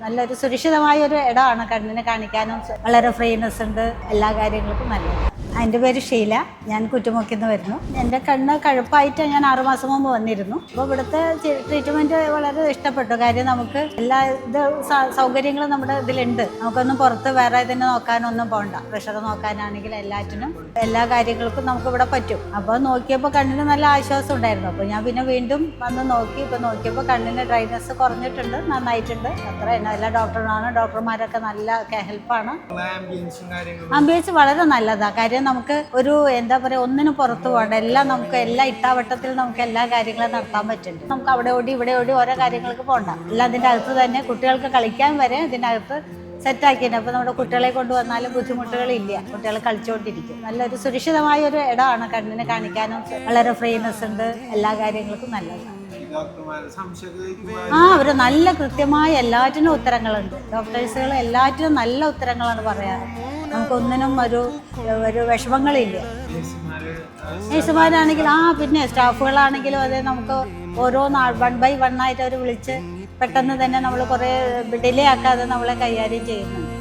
നല്ലൊരു സുരക്ഷിതമായ ഒരു ഇടമാണ്. കണ്ണിനെ കാണിക്കാനും വളരെ ഫ്രീനെസ് ഉണ്ട്, എല്ലാ കാര്യങ്ങൾക്കും നല്ലത്. എൻ്റെ പേര് ഷീല, ഞാൻ കുറ്റുമുക്കിന്ന് വരുന്നു. എൻ്റെ കണ്ണ് കഴുപ്പായിട്ട് ഞാൻ 6 മാസം മുമ്പ് വന്നിരുന്നു. അപ്പോൾ ഇവിടുത്തെ ട്രീറ്റ്മെൻറ്റ് വളരെ ഇഷ്ടപ്പെട്ടു. കാര്യം നമുക്ക് എല്ലാ സൗകര്യങ്ങളും നമ്മുടെ ഇതിലുണ്ട്. നമുക്കൊന്നും പുറത്ത് വേറെ ഇതിനെ നോക്കാനൊന്നും പോകണ്ട. പ്രഷർ നോക്കാനാണെങ്കിൽ എല്ലാറ്റിനും എല്ലാ കാര്യങ്ങൾക്കും നമുക്ക് ഇവിടെ പറ്റും. അപ്പോൾ നോക്കിയപ്പോൾ കണ്ണിന് നല്ല ആശ്വാസം ഉണ്ടായിരുന്നു. അപ്പോൾ ഞാൻ പിന്നെ വീണ്ടും വന്ന് നോക്കി. ഇപ്പോൾ നോക്കിയപ്പോൾ കണ്ണിന് ഡ്രൈനെസ് കുറഞ്ഞിട്ടുണ്ട്, നന്നായിട്ടുണ്ട്. അത്ര എല്ലാ ഡോക്ടർമാരൊക്കെ നല്ല ഹെൽപ്പാണ്. ആംബിയൻസ് വളരെ നല്ലതാണ്. കാര്യം നമുക്ക് ഒരു എന്താ പറയുക, ഒന്നിനും പുറത്ത് പോകണ്ട. എല്ലാം നമുക്ക് എല്ലാ ഇട്ടാവട്ടത്തിൽ നമുക്ക് എല്ലാ കാര്യങ്ങളും നടത്താൻ പറ്റുന്നുണ്ട്. നമുക്ക് അവിടെ ഓടി ഇവിടെ ഓടി ഓരോ കാര്യങ്ങൾക്ക് പോകണ്ട. എല്ലാം അതിൻ്റെ അകത്ത് തന്നെ കുട്ടികൾക്ക് കളിക്കാൻ വരെ ഇതിനകത്ത് സെറ്റാക്കിയിട്ടുണ്ട്. അപ്പോൾ നമ്മുടെ കുട്ടികളെ കൊണ്ടുവന്നാലും ബുദ്ധിമുട്ടുകളില്ല. കുട്ടികൾ കളിച്ചുകൊണ്ടിരിക്കും. നല്ലൊരു സുരക്ഷിതമായ ഒരു ഇടമാണ്. കണ്ണിനെ കാണിക്കാനും വളരെ ഫ്രീനെസ് ഉണ്ട്, എല്ലാ കാര്യങ്ങൾക്കും നല്ലതാണ്. അവര് നല്ല കൃത്യമായ എല്ലാറ്റിനും ഉത്തരങ്ങളുണ്ട്. ഡോക്ടേഴ്സുകൾ എല്ലാറ്റിനും നല്ല ഉത്തരങ്ങളാണ് പറയാറ്. നമുക്കൊന്നിനും ഒരു വിഷമങ്ങളില്ല. നേഴ്സുമാരാണെങ്കിലും പിന്നെ സ്റ്റാഫുകളാണെങ്കിലും അതെ, നമുക്ക് ഓരോ 1 by 1 ആയിട്ട് അവർ വിളിച്ച് പെട്ടെന്ന് തന്നെ നമ്മൾ കുറേ ഡിലേ ആക്കാതെ നമ്മളെ കൈകാര്യം ചെയ്യുന്നുണ്ട്.